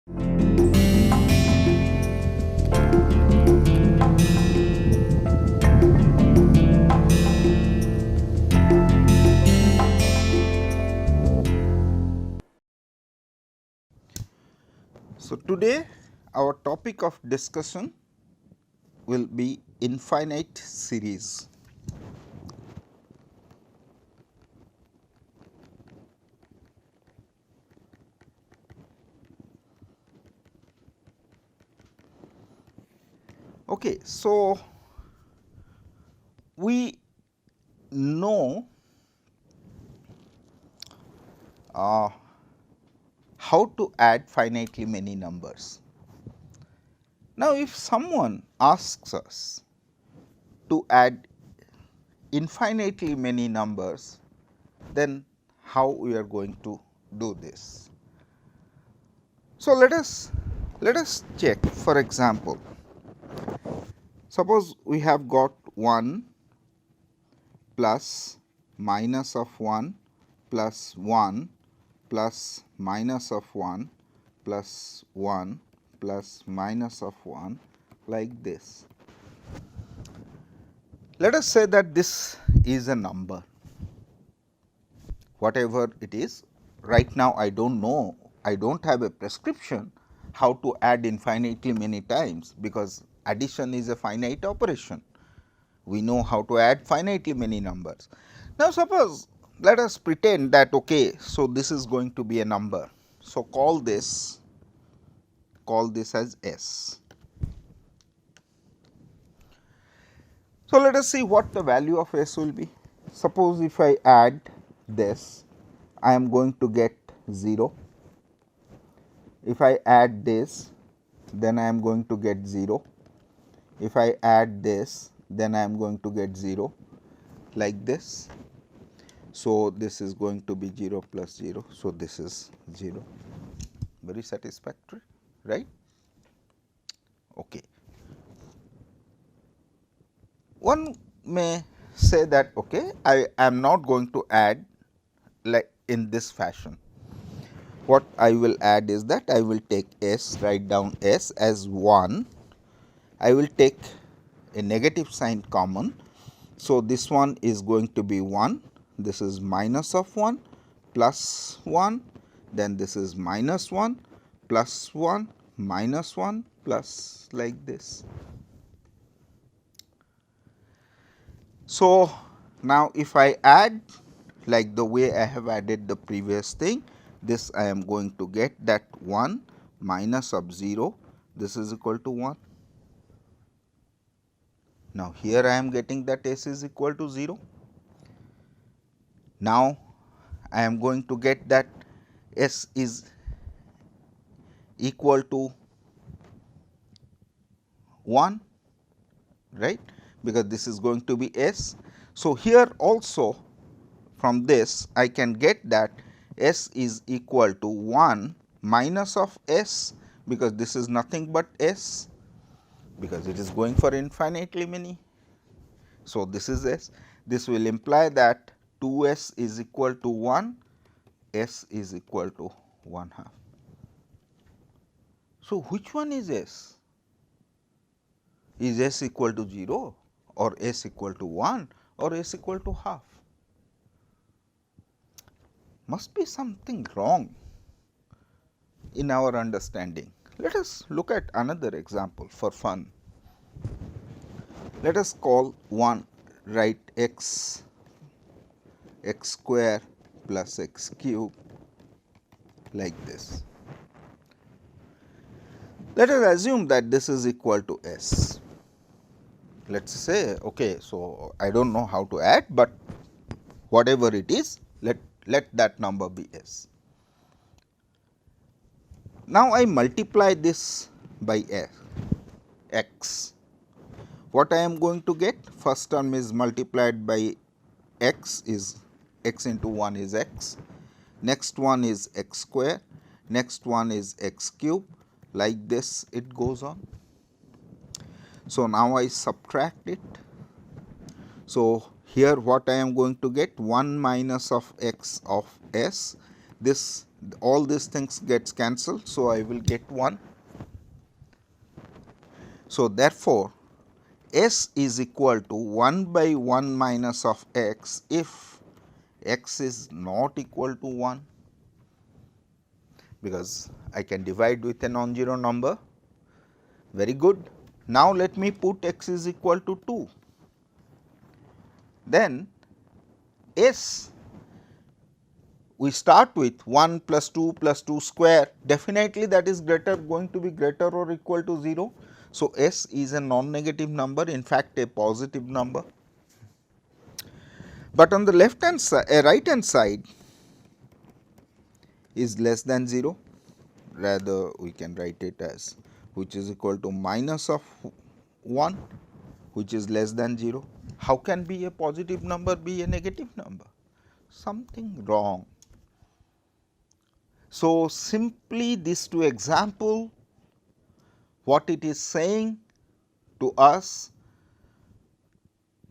So, today our topic of discussion will be infinite series. Okay, so we know how to add finitely many numbers. Now, if someone asks us to add infinitely many numbers, then how we are going to do this? So, let us check. For example, suppose we have got 1 plus minus of 1 plus 1 plus minus of 1 plus 1 plus minus of 1 like this. Let us say that this is a number, whatever it is. Right now I do not know, I do not have a prescription how to add infinitely many times, because addition is a finite operation. We know how to add finitely many numbers. Now, suppose let us pretend that okay, so this is going to be a number. So, call this as S. So, let us see what the value of S will be. Suppose if I add this, I am going to get 0. If I add this, then I am going to get 0. If I add this, then I am going to get 0 like this. So, this is going to be 0 plus 0. So, this is 0, very satisfactory, right. Okay. One may say that okay, I am not going to add like in this fashion. What I will add is that I will take S, write down S as 1. I will take a negative sign common. So, this one is going to be 1, this is minus of 1 plus 1, then this is minus 1 plus 1 minus 1 plus like this. So, now if I add like the way I have added the previous thing, this I am going to get that 1 minus of 0, this is equal to 1. Now, here I am getting that S is equal to 0. Now, I am going to get that S is equal to 1, right, because this is going to be S. So, here also from this I can get that S is equal to 1 minus of S, because this is nothing but S, because it is going for infinitely many. So, this is S. This will imply that 2 S is equal to 1, S is equal to 1 half. So, which one is S? Is S equal to 0 or S equal to 1 or S equal to half? Must be something wrong in our understanding. Let us look at another example for fun. Let us call one, write x square plus x cube like this. Let us assume that this is equal to S. Let us say okay, so I do not know how to add, but whatever it is, let that number be S. Now, I multiply this by x. What I am going to get? First term is multiplied by x, is x into 1 is x, next one is x square, next one is x cube, like this it goes on. So, now I subtract it. So, here what I am going to get? 1 minus of x of S, this all these things gets cancelled. So, I will get 1. So, therefore, S is equal to 1 by 1 minus of x if x is not equal to 1, because I can divide with a non-zero number. Very good. Now, let me put x is equal to 2. Then S, we start with 1 plus 2 plus 2 square, definitely that is going to be greater or equal to 0. So, S is a non-negative number, in fact a positive number. But on the left hand side, right hand side is less than 0, rather we can write it as which is equal to minus of 1, which is less than 0. How can be a positive number be a negative number? Something wrong. So, simply these two example, what it is saying to us,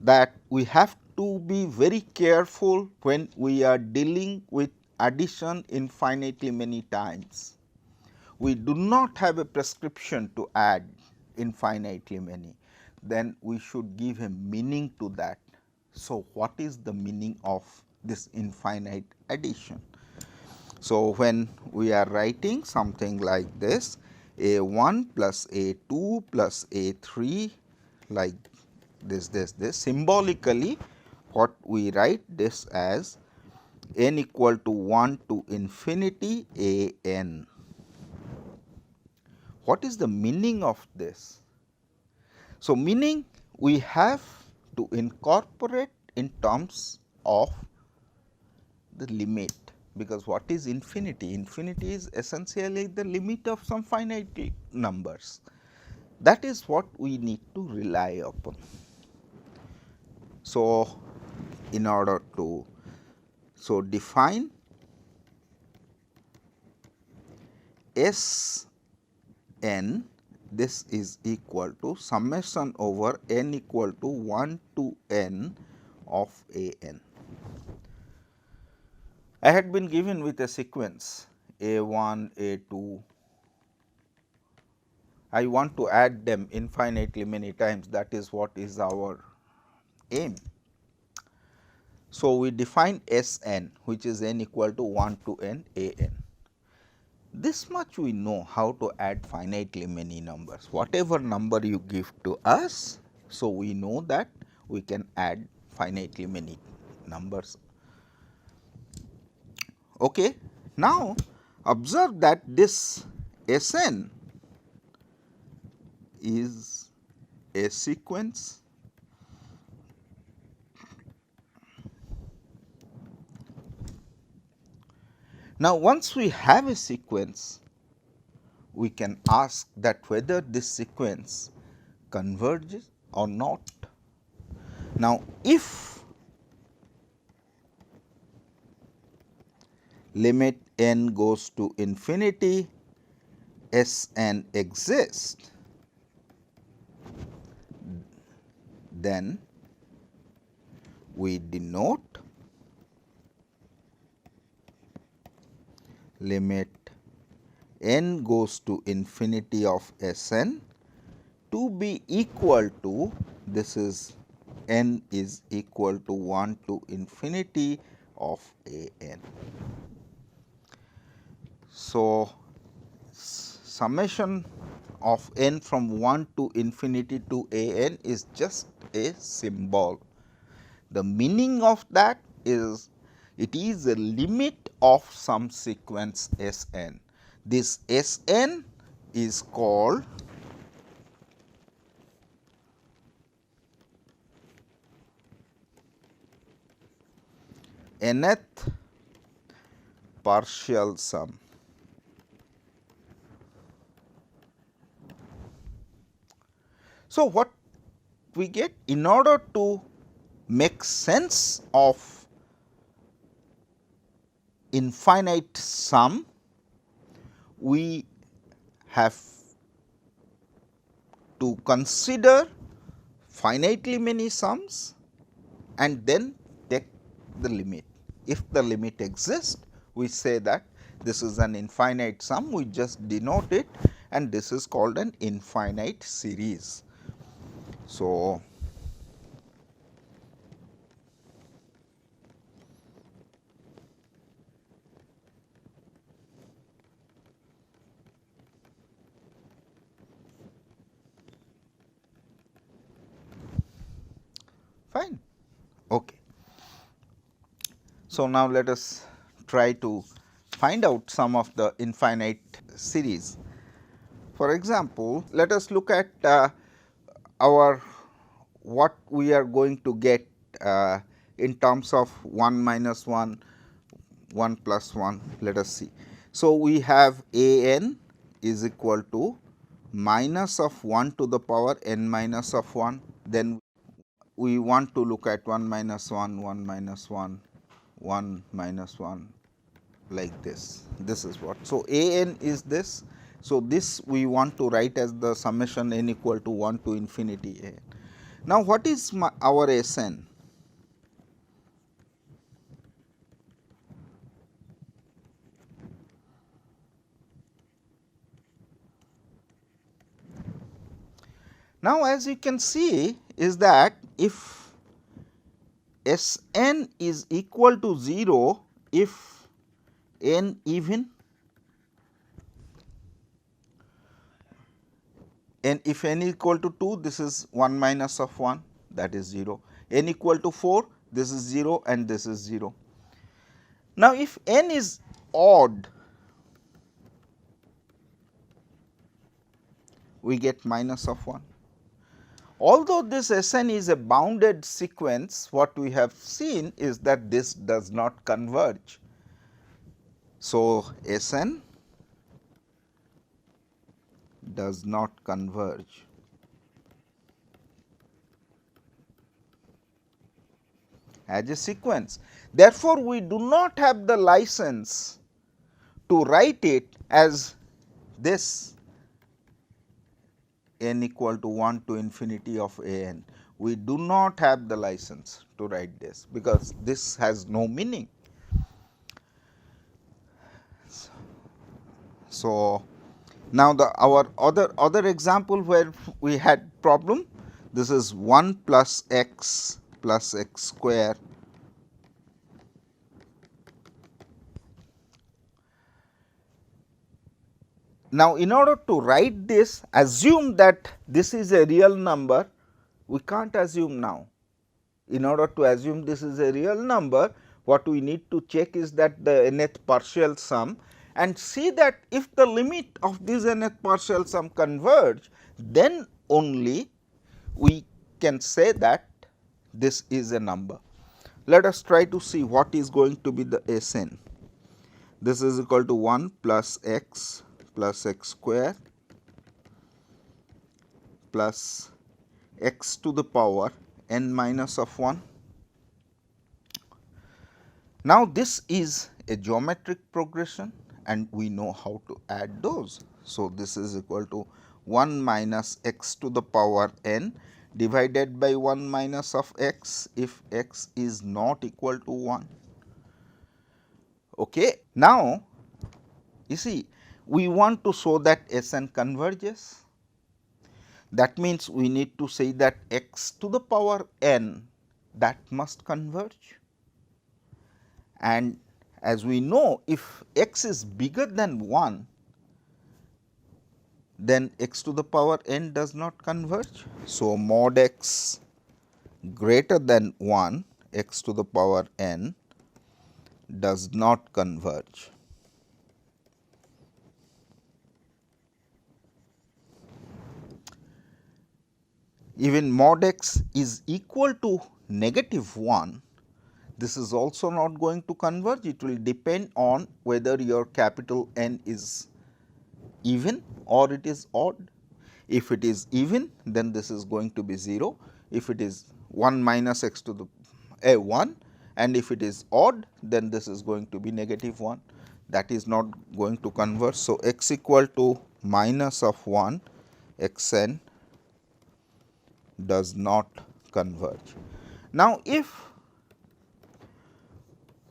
that we have to be very careful when we are dealing with addition infinitely many times. We do not have a prescription to add infinitely many, then we should give a meaning to that. So, what is the meaning of this infinite addition? So, when we are writing something like this, a 1 plus a 2 plus a 3 like this, symbolically what we write this as n equal to 1 to infinity a n. What is the meaning of this? So, meaning we have to incorporate in terms of the limit, because what is infinity? Infinity is essentially the limit of some finite numbers. That is what we need to rely upon. So, in order to define S n, this is equal to summation over n equal to 1 to n of a n. I had been given with a sequence a 1, a 2. I want to add them infinitely many times, that is what is our aim. So, we define S n, which is n equal to 1 to n a n. This much we know how to add finitely many numbers. Whatever number you give to us, so we know that we can add finitely many numbers. Okay. Now, observe that this S n is a sequence Now, once we have a sequence, we can ask that whether this sequence converges or not. Now, if limit n goes to infinity, S n exists, then we denote limit n goes to infinity of S n to be equal to, this is n is equal to 1 to infinity of a n. So, summation of n from 1 to infinity to a n is just a symbol. The meaning of that is it is a limit of some sequence S n. This S n is called nth partial sum. So, what we get, in order to make sense of infinite sum, we have to consider finitely many sums and then take the limit. If the limit exists, we say that this is an infinite sum, we just denote it, and this is called an infinite series. So, fine. Okay. So, now let us try to find out some of the infinite series. For example, let us look at our what we are going to get in terms of 1 minus 1, 1 plus 1, let us see. So, we have a n is equal to minus of 1 to the power n minus of 1, then we want to look at 1 minus 1, 1 minus 1, 1 minus 1 like this. This is what. So, a n is this. So, this we want to write as the summation n equal to 1 to infinity a n. Now, what is our S n? Now, as you can see is that if S n is equal to 0, if n even, and if n equal to 2, this is 1 minus of 1, that is 0, n equal to 4, this is 0 and this is 0. Now, if n is odd, we get minus of 1. Although this S n is a bounded sequence, what we have seen is that this does not converge. So, S n does not converge. As a sequence. Therefore, we do not have the license to write it as this n equal to 1 to infinity of a n. We do not have the license to write this, because this has no meaning. So, now the our other example where we had problem, this is 1 plus x square Now, in order to write this, assume that this is a real number, we can't assume now. In order to assume this is a real number, what we need to check is that the nth partial sum, and see that if the limit of this nth partial sum converge, then only we can say that this is a number. Let us try to see what is going to be the S n. This is equal to 1 plus x square plus x to the power n minus of 1. Now, this is a geometric progression and we know how to add those. So, this is equal to 1 minus x to the power n divided by 1 minus of x if x is not equal to 1. Okay. Now, you see, we want to show that S n converges. That means, we need to say that x to the power n, that must converge, and as we know, if x is bigger than 1, then x to the power n does not converge. So, mod x greater than 1, x to the power n does not converge. Even mod x is equal to negative 1, this is also not going to converge. It will depend on whether your capital N is even or it is odd. If it is even, then this is going to be 0. If it is 1 minus x to the 1, and if it is odd, then this is going to be negative 1. That is not going to converge. So, x equal to minus of 1 x n does not converge. Now, if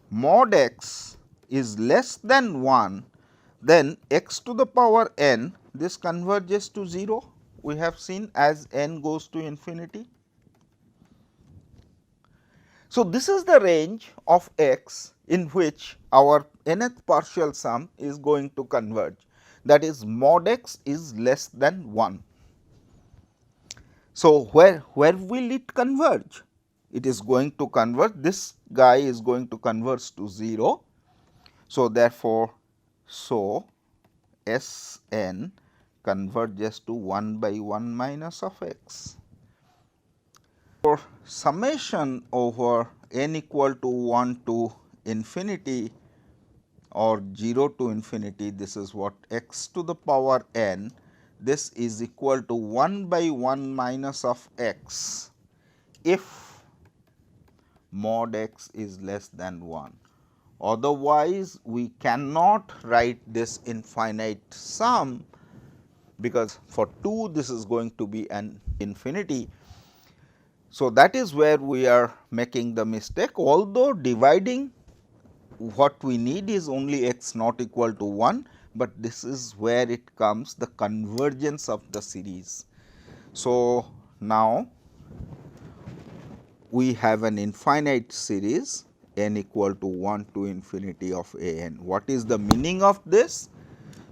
mod x is less than 1, then x to the power n, this converges to 0, we have seen as n goes to infinity. So, this is the range of x in which our nth partial sum is going to converge, that is mod x is less than 1. So, where will it converge? It is going to converge, this guy is going to converge to 0. So, therefore, S n converges to 1 by 1 minus of x. For summation over n equal to 1 to infinity or 0 to infinity, this is what x to the power n, this is equal to 1 by 1 minus of x if mod x is less than 1. Otherwise, we cannot write this infinite sum, because for 2 this is going to be an infinity. So, that is where we are making the mistake, although dividing what we need is only x not equal to 1, but this is where it comes the convergence of the series. So, now we have an infinite series n equal to 1 to infinity of a n. What is the meaning of this?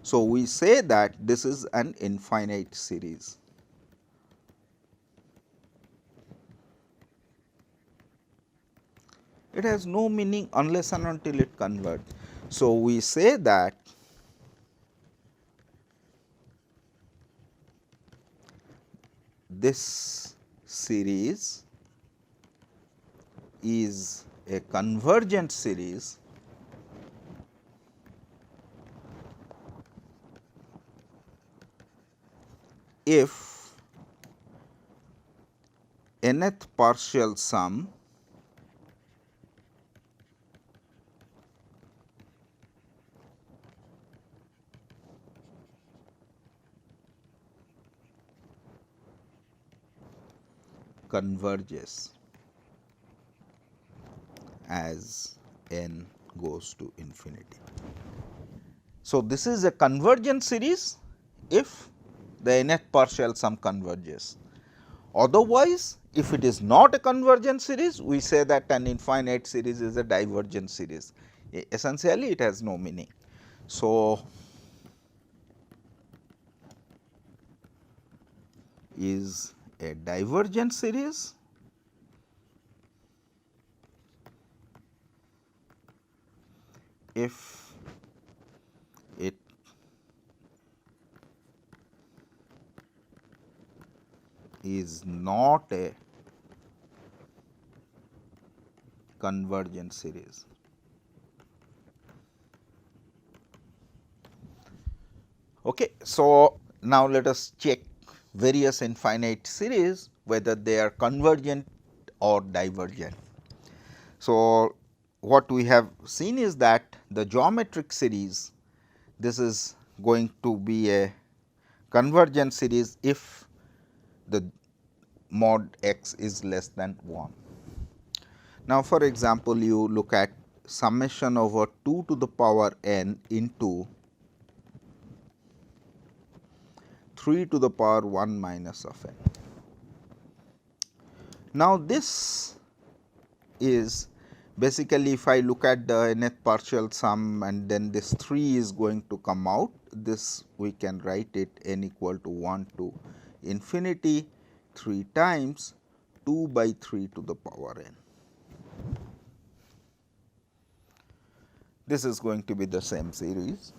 So, we say that this is an infinite series. It has no meaning unless and until it converges. So, we say that this series is a convergent series if nth partial sum converges as n goes to infinity. So, this is a convergent series if the nth partial sum converges. Otherwise, if it is not a convergent series, we say that an infinite series is a divergent series. Essentially, it has no meaning. So, is a divergent series if it is not a convergent series. Okay. So, now let us check various infinite series whether they are convergent or divergent. So, what we have seen is that the geometric series, this is going to be a convergent series if the mod x is less than 1. Now, for example, you look at summation over 2 to the power n into 3 to the power 1 minus of n. Now, this is basically, if I look at the nth partial sum and then this 3 is going to come out, this we can write it n equal to 1 to infinity 3 times 2 by 3 to the power n. This is going to be the same series.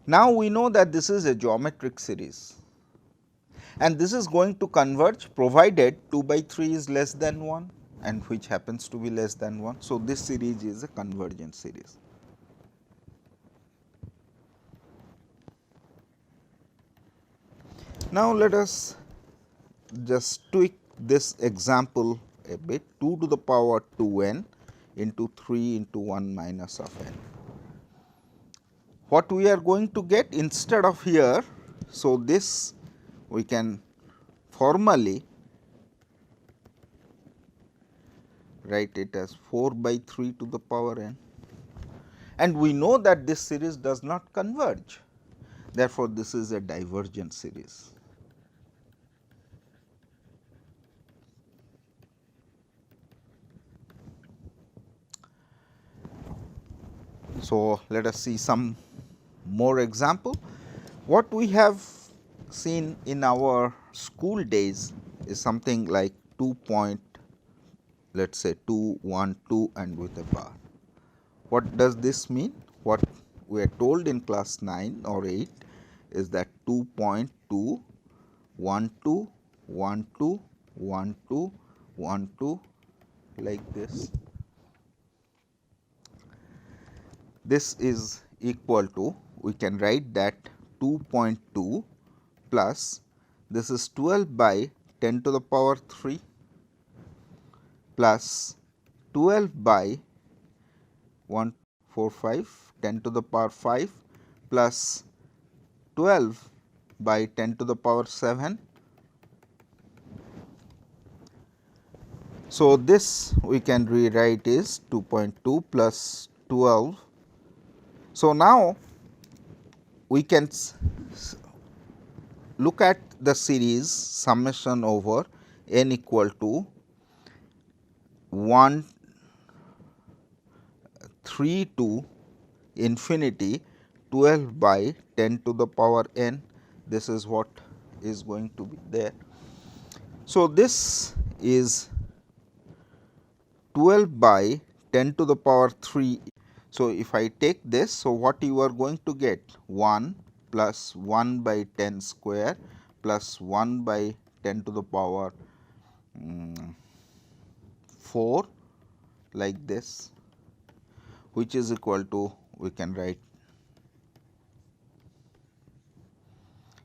Now, we know that this is a geometric series and this is going to converge provided 2 by 3 is less than 1 and which happens to be less than 1. So, this series is a convergent series. Now, let us just tweak this example a bit, 2 to the power 2 n into 3 into 1 minus of n. What we are going to get instead of here, so this we can formally write it as 4 by 3 to the power n. and we know that this series does not converge. Therefore, this is a divergent series. So, let us see some more example. What we have seen in our school days is something like 2 point, let us say 2, 1, 2 and with a bar. What does this mean? What we are told in class 9 or 8 is that 2.2, 1, 2, 1, 2, 1, 2, 1, 2 like this. This is equal to, we can write that 2.2 plus this is 12 by 10 to the power 3 plus 12 by 1, 4, 5, 10 to the power 5 plus 12 by 10 to the power 7. So, this we can rewrite is 2.2 plus 12. So, now we can look at the series summation over n equal to 1 3 to infinity 12 by 10 to the power n. This is what is going to be there. So, this is 12 by 10 to the power 3. So, if I take this, so what you are going to get 1 plus 1 by 10 square plus 1 by 10 to the power 4 like this, which is equal to, we can write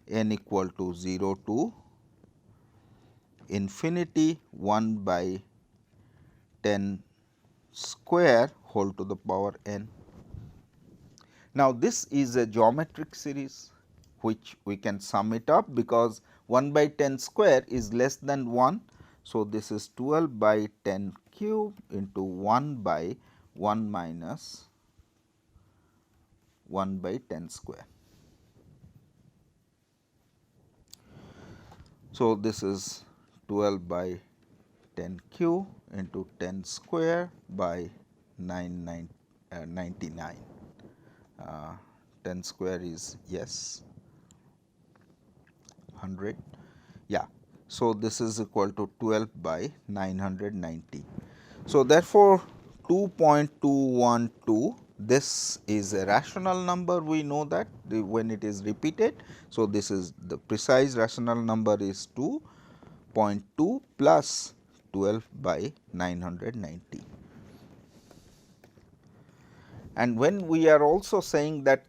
n equal to 0 to infinity 1 by 10 square whole to the power n. Now, this is a geometric series which we can sum it up, because 1 by 10 square is less than 1. So, this is 12 by 10 cube into 1 by 1 minus 1 by 10 square. So, this is 12 by 10 cube into 10 square by 99. 10 square is, yes, 100. Yeah. So, this is equal to 12 by 990. So, therefore, 2.212, this is a rational number, we know that when it is repeated. So, this is the precise rational number is 2.2 plus 12 by 990. And when we are also saying that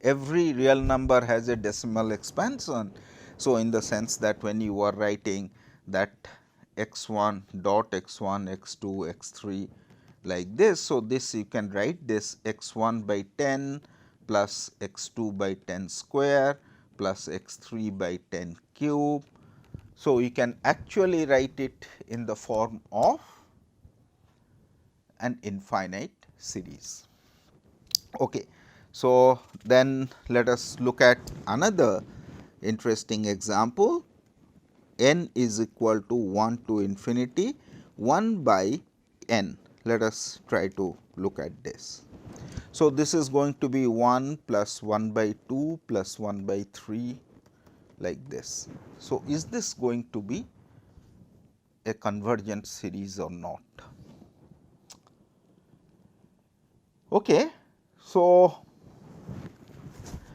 every real number has a decimal expansion. So, in the sense that when you are writing that x 1 dot x 1 x 2 x 3 like this. So, this you can write this x 1 by 10 plus x 2 by 10 square plus x 3 by 10 cube. So, you can actually write it in the form of an infinite series. Okay. So, then let us look at another interesting example. N is equal to 1 to infinity 1 by n. Let us try to look at this. So, this is going to be 1 plus 1 by 2 plus 1 by 3 like this. So, is this going to be a convergent series or not? Okay. So,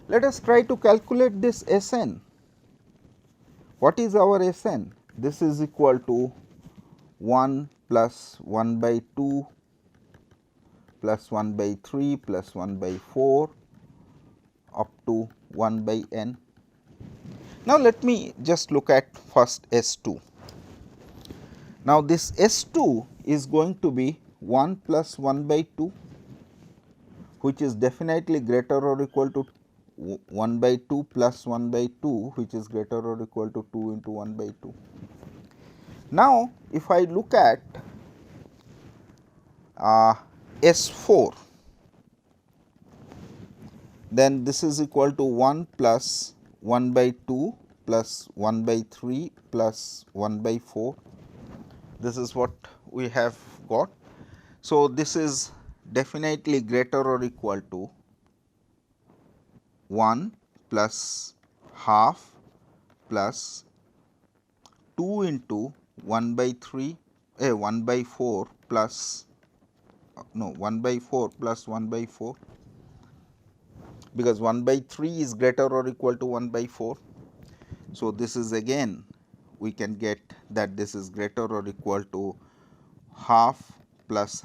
let us try to calculate this S n. What is our S n? This is equal to 1 plus 1 by 2 plus 1 by 3 plus 1 by 4 up to 1 by n. Now, let me just look at first S 2. Now, this S 2 is going to be 1 plus 1 by 2, which is definitely greater or equal to 1 by 2 plus 1 by 2, which is greater or equal to 2 into 1 by 2. Now, if I look at S 4, then this is equal to 1 plus 1 by 2 plus 1 by 3 plus 1 by 4. This is what we have got. So, this is definitely greater or equal to 1 plus half plus 2 into 1 by 3 1 by 4 plus no 1 by 4 plus 1 by 4, because 1 by 3 is greater or equal to 1 by 4. So, this is again we can get that this is greater or equal to half plus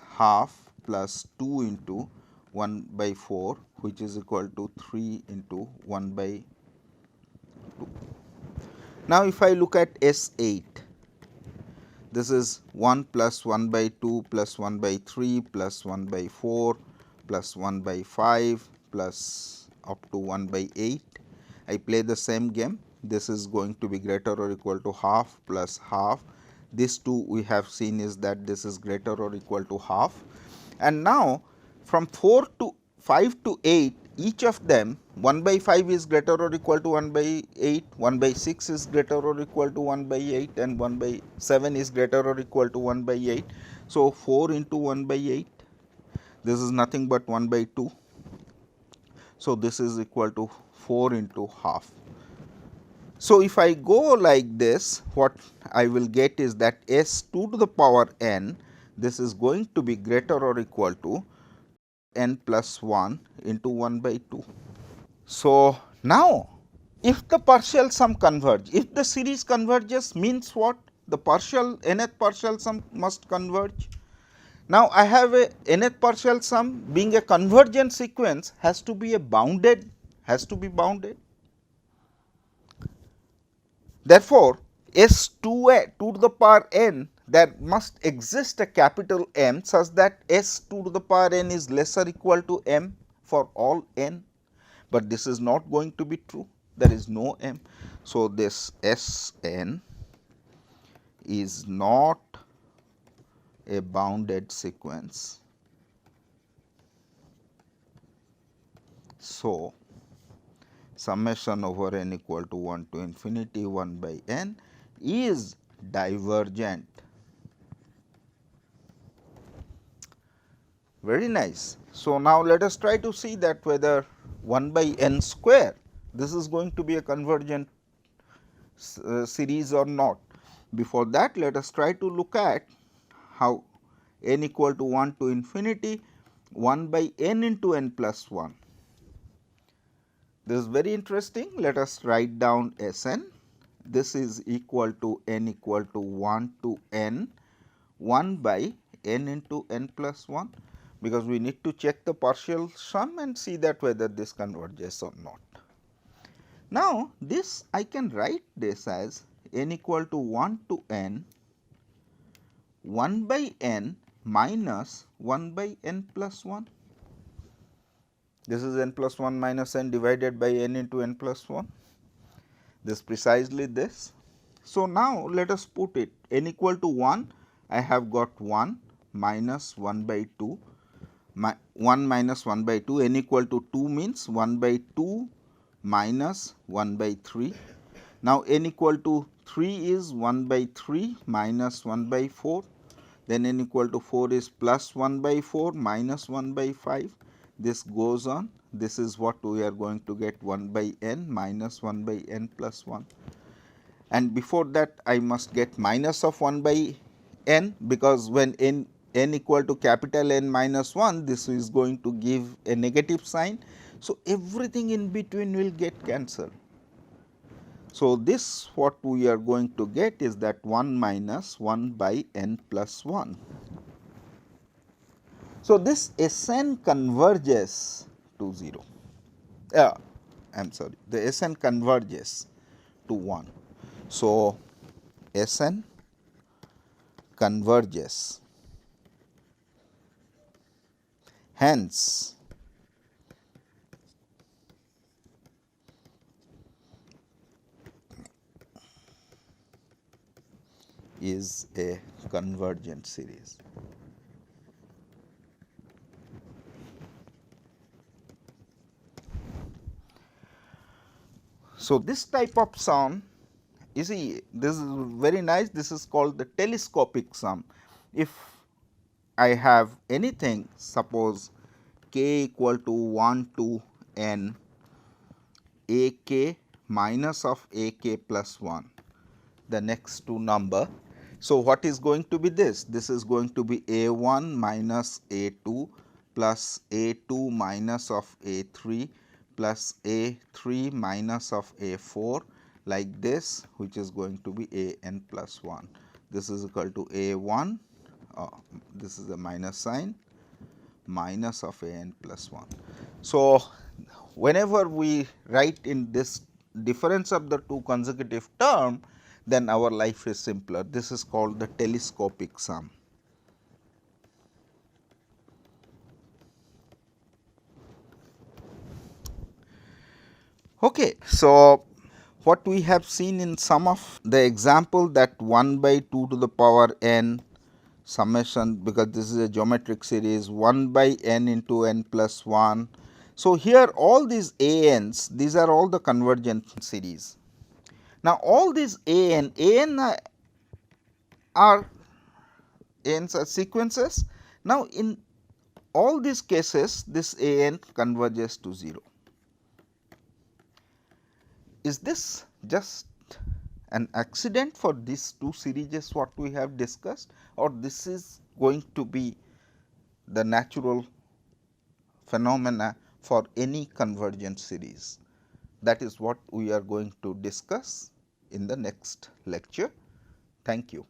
2 into 1 by 4, which is equal to 3 into 1 by 2. Now, if I look at S8, this is 1 plus 1 by 2 plus 1 by 3 plus 1 by 4 plus 1 by 5 plus up to 1 by 8. I play the same game. This is going to be greater or equal to half plus half. This two we have seen is that this is greater or equal to half. And now, from 4 to 5 to 8, each of them 1 by 5 is greater or equal to 1 by 8, 1 by 6 is greater or equal to 1 by 8, and 1 by 7 is greater or equal to 1 by 8. So, 4 into 1 by 8, this is nothing but 1 by 2. So, this is equal to 4 into half. So, if I go like this, what I will get is that S2 to the power n, this is going to be greater or equal to n plus 1 into 1 by 2. So, now if the partial sum converge, if the series converges means what? The partial nth partial sum must converge. Now, I have a nth partial sum being a convergent sequence has to be bounded. Therefore, S2 to the power n, there must exist a capital M such that S2 to the power n is lesser or equal to M for all n, but this is not going to be true, there is no M. So, this Sn is not a bounded sequence. So, summation over n equal to 1 to infinity 1 by n is divergent. Very nice. So, now let us try to see that whether 1 by n square, this is going to be a convergent series or not. Before that, let us try to look at how n equal to 1 to infinity 1 by n into n plus 1. This is very interesting. Let us write down Sn. This is equal to n equal to 1 to n 1 by n into n plus 1, because we need to check the partial sum and see that whether this converges or not. Now, this I can write this as n equal to 1 to n 1 by n minus 1 by n plus 1. This is n plus 1 minus n divided by n into n plus 1. This precisely this. So, now let us put it n equal to 1, I have got 1 minus 1 by 2, 1 minus 1 by 2, n equal to 2 means 1 by 2 minus 1 by 3. Now, n equal to 3 is 1 by 3 minus 1 by 4, then n equal to 4 is plus 1 by 4 minus 1 by 5. This goes on, this is what we are going to get 1 by n minus 1 by n plus 1. And before that I must get minus of 1 by n, because when n equal to capital N minus 1, this is going to give a negative sign. So, everything in between will get cancelled. So, this what we are going to get is that 1 minus 1 by n plus 1. So, this Sn converges to 0. I am sorry, the Sn converges to 1. So, Sn converges, hence is a convergent series. So, this type of sum, you see, this is very nice, this is called the telescopic sum. If I have anything, suppose k equal to 1 to n a k minus of a k plus 1, the next two number. So, what is going to be this? This is going to be a 1 minus a 2 plus a 2 minus of a 3 plus a 3 minus of a 4, like this, which is going to be a n plus 1. This is equal to a 1, this is a minus sign, minus of a n plus 1. So, whenever we write in this difference of the two consecutive term, then our life is simpler. This is called the telescopic sum. Okay, so what we have seen in some of the example, that 1 by 2 to the power n summation, because this is a geometric series, 1 by n into n plus 1. So, here all these a n's, these are all the convergent series. Now, all these a n are sequences. Now, in all these cases, this a n converges to 0. Is this just an accident for these two series what we have discussed, or this is going to be the natural phenomena for any convergent series? That is what we are going to discuss in the next lecture. Thank you.